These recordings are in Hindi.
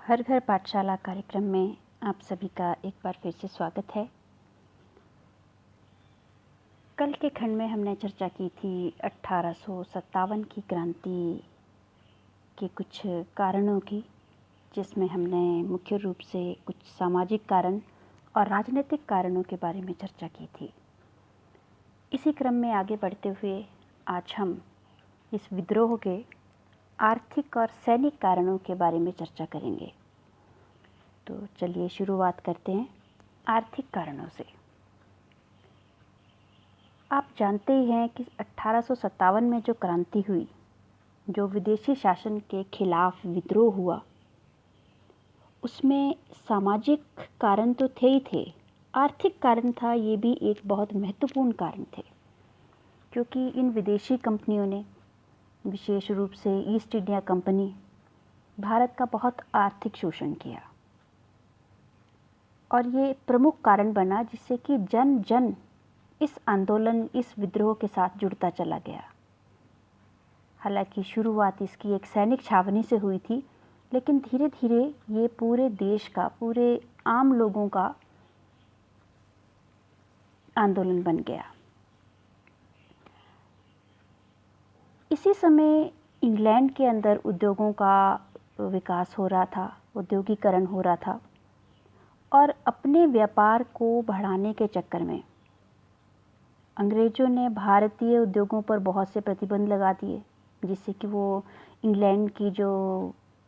हर घर पाठशाला कार्यक्रम में आप सभी का एक बार फिर से स्वागत है। कल के खंड में हमने चर्चा की थी 1857 की क्रांति के कुछ कारणों की, जिसमें हमने मुख्य रूप से कुछ सामाजिक कारण और राजनीतिक कारणों के बारे में चर्चा की थी। इसी क्रम में आगे बढ़ते हुए आज हम इस विद्रोह के आर्थिक और सैनिक कारणों के बारे में चर्चा करेंगे। तो चलिए शुरुआत करते हैं आर्थिक कारणों से। आप जानते ही हैं कि 1857 में जो क्रांति हुई, जो विदेशी शासन के खिलाफ विद्रोह हुआ, उसमें सामाजिक कारण तो थे ही थे, आर्थिक कारण था ये भी एक बहुत महत्वपूर्ण कारण थे, क्योंकि इन विदेशी कंपनियों ने, विशेष रूप से ईस्ट इंडिया कंपनी, भारत का बहुत आर्थिक शोषण किया और ये प्रमुख कारण बना जिससे कि जन जन इस आंदोलन, इस विद्रोह के साथ जुड़ता चला गया। हालांकि शुरुआत इसकी एक सैनिक छावनी से हुई थी, लेकिन धीरे धीरे ये पूरे देश का, पूरे आम लोगों का आंदोलन बन गया। इसी समय इंग्लैंड के अंदर उद्योगों का विकास हो रहा था, औद्योगिकरण हो रहा था, और अपने व्यापार को बढ़ाने के चक्कर में अंग्रेज़ों ने भारतीय उद्योगों पर बहुत से प्रतिबंध लगा दिए, जिससे कि वो इंग्लैंड की जो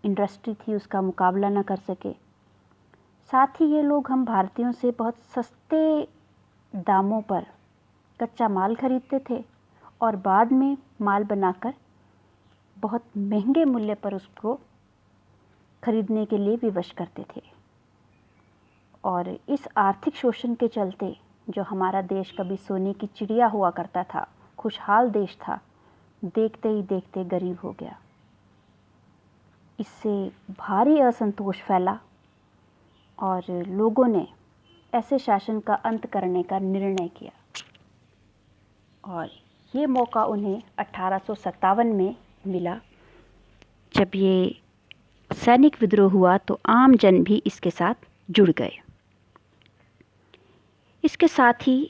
इंडस्ट्री थी उसका मुकाबला न कर सके। साथ ही ये लोग हम भारतीयों से बहुत सस्ते दामों पर कच्चा माल खरीदते थे और बाद में माल बनाकर बहुत महंगे मूल्य पर उसको खरीदने के लिए विवश करते थे। और इस आर्थिक शोषण के चलते जो हमारा देश कभी सोने की चिड़िया हुआ करता था, खुशहाल देश था, देखते ही देखते गरीब हो गया। इससे भारी असंतोष फैला और लोगों ने ऐसे शासन का अंत करने का निर्णय किया, और ये मौका उन्हें 1857 में मिला। जब ये सैनिक विद्रोह हुआ तो आम जन भी इसके साथ जुड़ गए। इसके साथ ही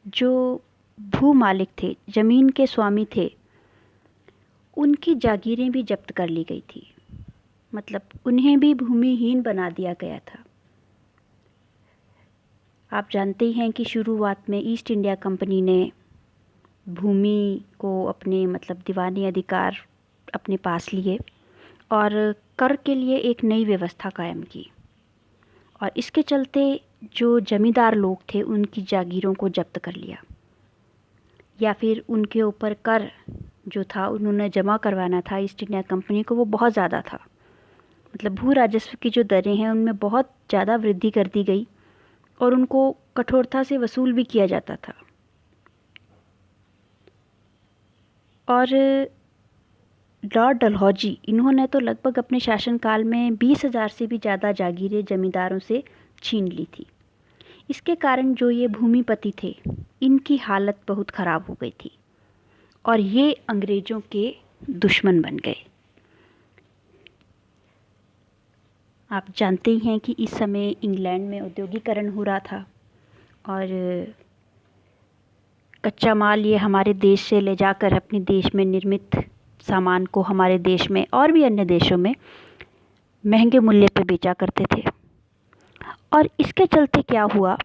जो भू मालिक थे, ज़मीन के स्वामी थे, उनकी जागीरें भी जब्त कर ली गई थी, मतलब उन्हें भी भूमिहीन बना दिया गया था। आप जानते हैं कि शुरुआत में ईस्ट इंडिया कंपनी ने भूमि को अपने, मतलब दीवानी अधिकार अपने पास लिए और कर के लिए एक नई व्यवस्था कायम की, और इसके चलते जो जमींदार लोग थे उनकी जागीरों को जब्त कर लिया, या फिर उनके ऊपर कर जो था उन्होंने जमा करवाना था ईस्ट इंडिया कंपनी को, वो बहुत ज़्यादा था। मतलब भू राजस्व की जो दरें हैं उनमें बहुत ज़्यादा वृद्धि कर दी गई और उनको कठोरता से वसूल भी किया जाता था। और लॉर्ड डलहौजी, इन्होंने तो लगभग अपने शासनकाल में 20,000 से भी ज़्यादा जागीरें जमींदारों से छीन ली थी। इसके कारण जो ये भूमिपति थे, इनकी हालत बहुत ख़राब हो गई थी और ये अंग्रेज़ों के दुश्मन बन गए। आप जानते ही हैं कि इस समय इंग्लैंड में औद्योगिकरण हो रहा था और कच्चा माल ये हमारे देश से ले जाकर अपने देश में निर्मित सामान को हमारे देश में और भी अन्य देशों में महंगे मूल्य पर बेचा करते थे। और इसके चलते क्या हुआ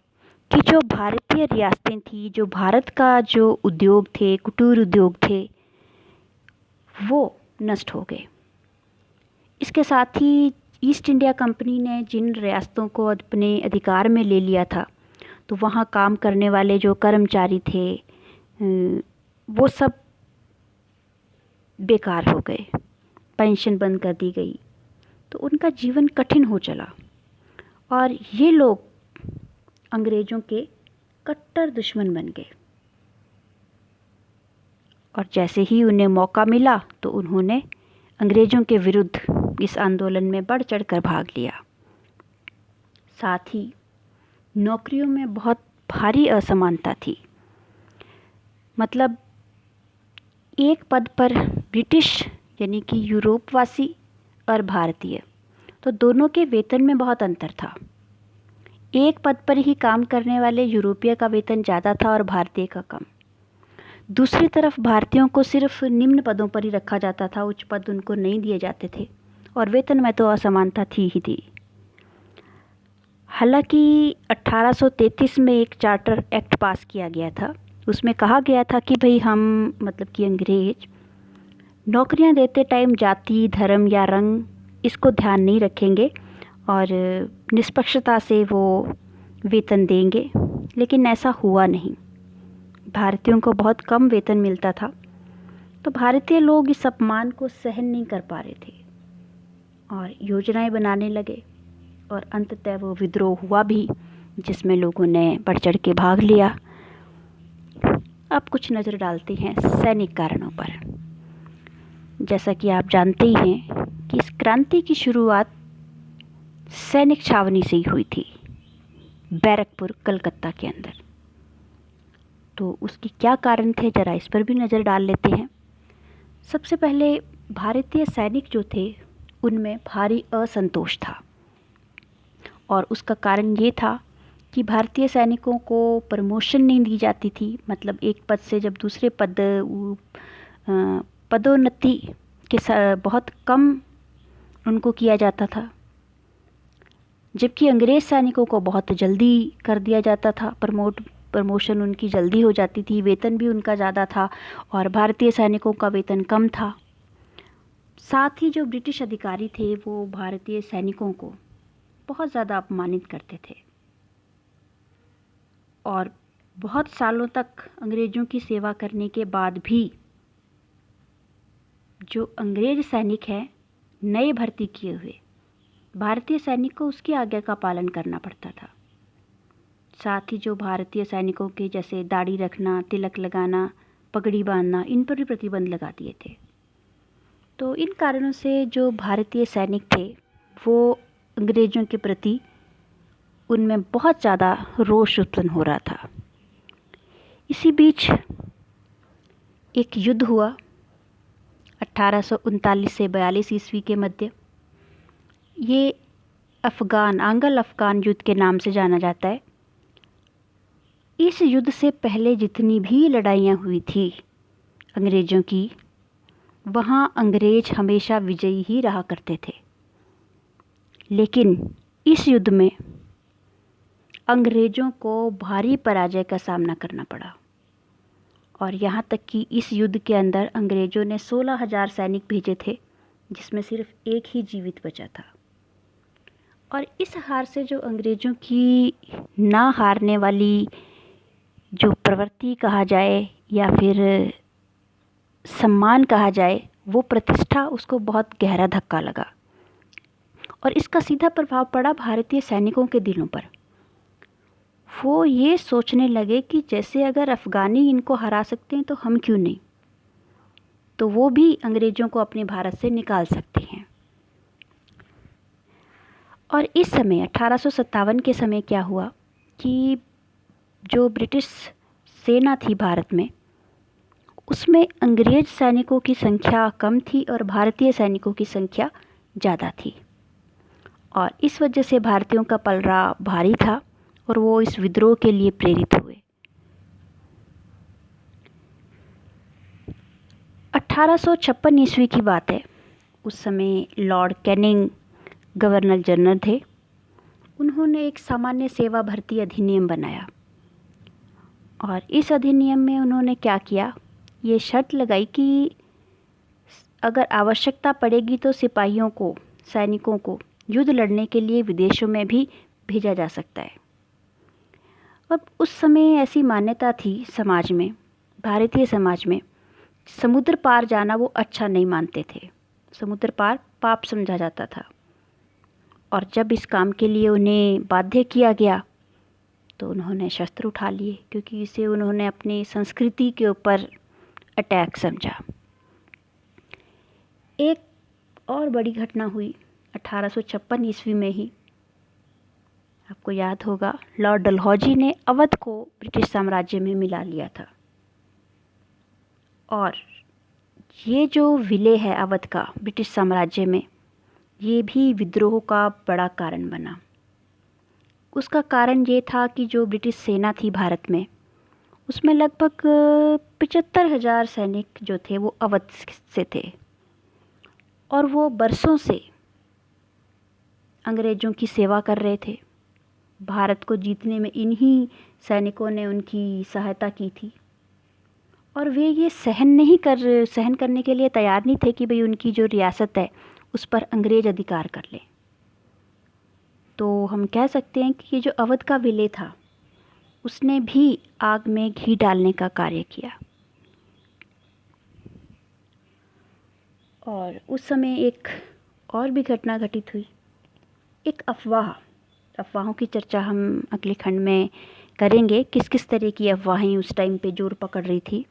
कि जो भारतीय रियासतें थी, जो भारत का जो उद्योग थे, कुटीर उद्योग थे, वो नष्ट हो गए। इसके साथ ही ईस्ट इंडिया कंपनी ने जिन रियासतों को अपने अधिकार में ले लिया था, तो वहाँ काम करने वाले जो कर्मचारी थे वो सब बेकार हो गए, पेंशन बंद कर दी गई, तो उनका जीवन कठिन हो चला और ये लोग अंग्रेज़ों के कट्टर दुश्मन बन गए। और जैसे ही उन्हें मौका मिला तो उन्होंने अंग्रेज़ों के विरुद्ध इस आंदोलन में बढ़ चढ़ कर भाग लिया। साथ ही नौकरियों में बहुत भारी असमानता थी, मतलब एक पद पर ब्रिटिश यानी कि यूरोपवासी और भारतीय तो दोनों के वेतन में बहुत अंतर था। एक पद पर ही काम करने वाले यूरोपीय का वेतन ज़्यादा था और भारतीय का कम। दूसरी तरफ भारतीयों को सिर्फ निम्न पदों पर ही रखा जाता था, उच्च पद उनको नहीं दिए जाते थे और वेतन में तो असमानता थी ही थी। हालांकि 1833 में एक चार्टर एक्ट पास किया गया था। उसमें कहा गया था कि भाई हम मतलब कि अंग्रेज नौकरियां देते टाइम जाति, धर्म या रंग इसको ध्यान नहीं रखेंगे और निष्पक्षता से वो वेतन देंगे, लेकिन ऐसा हुआ नहीं। भारतीयों को बहुत कम वेतन मिलता था, तो भारतीय लोग इस अपमान को सहन नहीं कर पा रहे थे और योजनाएं बनाने लगे और अंततः वो विद्रोह हुआ भी, जिसमें लोगों ने बढ़ चढ़ के भाग लिया। अब कुछ नज़र डालते हैं सैनिक कारणों पर। जैसा कि आप जानते ही हैं कि इस क्रांति की शुरुआत सैनिक छावनी से ही हुई थी, बैरकपुर कलकत्ता के अंदर। तो उसके क्या कारण थे, ज़रा इस पर भी नज़र डाल लेते हैं। सबसे पहले भारतीय सैनिक जो थे उनमें भारी असंतोष था और उसका कारण ये था कि भारतीय सैनिकों को प्रमोशन नहीं दी जाती थी। मतलब एक पद से जब दूसरे पदोन्नति के बहुत कम उनको किया जाता था, जबकि अंग्रेज़ सैनिकों को बहुत जल्दी कर दिया जाता था। प्रमोशन उनकी जल्दी हो जाती थी, वेतन भी उनका ज़्यादा था और भारतीय सैनिकों का वेतन कम था। साथ ही जो ब्रिटिश अधिकारी थे वो भारतीय सैनिकों को बहुत ज़्यादा अपमानित करते थे और बहुत सालों तक अंग्रेज़ों की सेवा करने के बाद भी जो अंग्रेज़ सैनिक हैं नए भर्ती किए हुए, भारतीय सैनिक को उसकी आज्ञा का पालन करना पड़ता था। साथ ही जो भारतीय सैनिकों के जैसे दाढ़ी रखना, तिलक लगाना, पगड़ी बांधना, इन पर भी प्रतिबंध लगा दिए थे। तो इन कारणों से जो भारतीय सैनिक थे वो अंग्रेज़ों के प्रति उनमें बहुत ज़्यादा रोष उत्पन्न हो रहा था। इसी बीच एक युद्ध हुआ 1839 से 42 ईस्वी के मध्य। ये आंग्ल अफ़गान युद्ध के नाम से जाना जाता है। इस युद्ध से पहले जितनी भी लड़ाइयाँ हुई थी अंग्रेज़ों की, वहाँ अंग्रेज़ हमेशा विजयी ही रहा करते थे। लेकिन इस युद्ध में अंग्रेज़ों को भारी पराजय का सामना करना पड़ा और यहाँ तक कि इस युद्ध के अंदर अंग्रेज़ों ने 16,000 सैनिक भेजे थे, जिसमें सिर्फ एक ही जीवित बचा था। और इस हार से जो अंग्रेज़ों की ना हारने वाली जो प्रवृत्ति कहा जाए या फिर सम्मान कहा जाए, वो प्रतिष्ठा, उसको बहुत गहरा धक्का लगा और इसका सीधा प्रभाव पड़ा भारतीय सैनिकों के दिलों पर। वो ये सोचने लगे कि जैसे अगर अफ़गानी इनको हरा सकते हैं तो हम क्यों नहीं, तो वो भी अंग्रेज़ों को अपने भारत से निकाल सकते हैं। और इस समय 1857 के समय क्या हुआ कि जो ब्रिटिश सेना थी भारत में, उसमें अंग्रेज़ सैनिकों की संख्या कम थी और भारतीय सैनिकों की संख्या ज़्यादा थी और इस वजह से भारतीयों का पलड़ा भारी था और वो इस विद्रोह के लिए प्रेरित हुए। 1856 ईस्वी की बात है। उस समय लॉर्ड कैनिंग गवर्नर जनरल थे। उन्होंने एक सामान्य सेवा भर्ती अधिनियम बनाया और इस अधिनियम में उन्होंने क्या किया, ये शर्त लगाई कि अगर आवश्यकता पड़ेगी तो सिपाहियों को, सैनिकों को युद्ध लड़ने के लिए विदेशों में भी भेजा जा सकता है। अब उस समय ऐसी मान्यता थी समाज में, भारतीय समाज में, समुद्र पार जाना वो अच्छा नहीं मानते थे। समुद्र पार पाप समझा जाता था और जब इस काम के लिए उन्हें बाध्य किया गया तो उन्होंने शस्त्र उठा लिए, क्योंकि इसे उन्होंने अपनी संस्कृति के ऊपर अटैक समझा। एक और बड़ी घटना हुई 1856 ईस्वी में ही। आपको याद होगा, लॉर्ड डलहौजी ने अवध को ब्रिटिश साम्राज्य में मिला लिया था और ये जो विलय है अवध का ब्रिटिश साम्राज्य में, ये भी विद्रोह का बड़ा कारण बना। उसका कारण ये था कि जो ब्रिटिश सेना थी भारत में, उसमें लगभग 75,000 सैनिक जो थे वो अवध से थे, और वो बरसों से अंग्रेज़ों की सेवा कर रहे थे। भारत को जीतने में इन्हीं सैनिकों ने उनकी सहायता की थी, और वे ये सहन करने के लिए तैयार नहीं थे कि भाई उनकी जो रियासत है उस पर अंग्रेज़ अधिकार कर लें। तो हम कह सकते हैं कि ये जो अवध का विलय था, उसने भी आग में घी डालने का कार्य किया। और उस समय एक और भी घटना घटित हुई, एक अफवाहों की चर्चा हम अगले खंड में करेंगे, किस किस तरह की अफवाहें उस टाइम पे जोर पकड़ रही थी।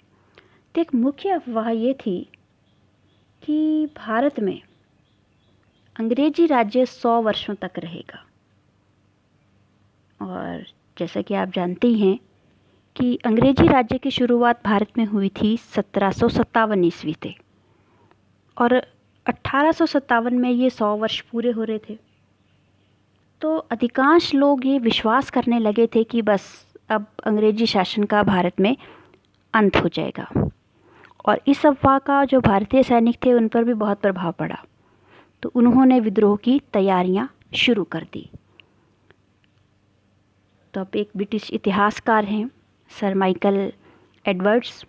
तो एक मुख्य अफवाह ये थी कि भारत में अंग्रेजी राज्य 100 वर्षों तक रहेगा। और जैसा कि आप जानते ही हैं कि अंग्रेजी राज्य की शुरुआत भारत में हुई थी 1757 ईस्वी से, और 1857 में ये 100 वर्ष पूरे हो रहे थे। तो अधिकांश लोग ये विश्वास करने लगे थे कि बस अब अंग्रेजी शासन का भारत में अंत हो जाएगा, और इस अफवाह का जो भारतीय सैनिक थे उन पर भी बहुत प्रभाव पड़ा। तो उन्होंने विद्रोह की तैयारियां शुरू कर दी। तो अब एक ब्रिटिश इतिहासकार हैं सर माइकल एडवर्ड्स,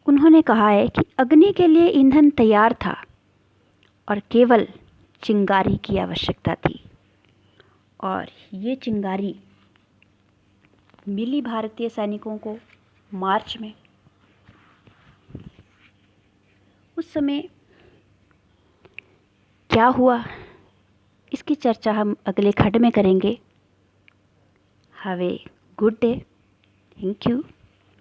उन्होंने कहा है कि अग्नि के लिए ईंधन तैयार था और केवल चिंगारी की आवश्यकता थी, और ये चिंगारी मिली भारतीय सैनिकों को मार्च में। उस समय क्या हुआ, इसकी चर्चा हम अगले खंड में करेंगे। Have a good day. Thank you.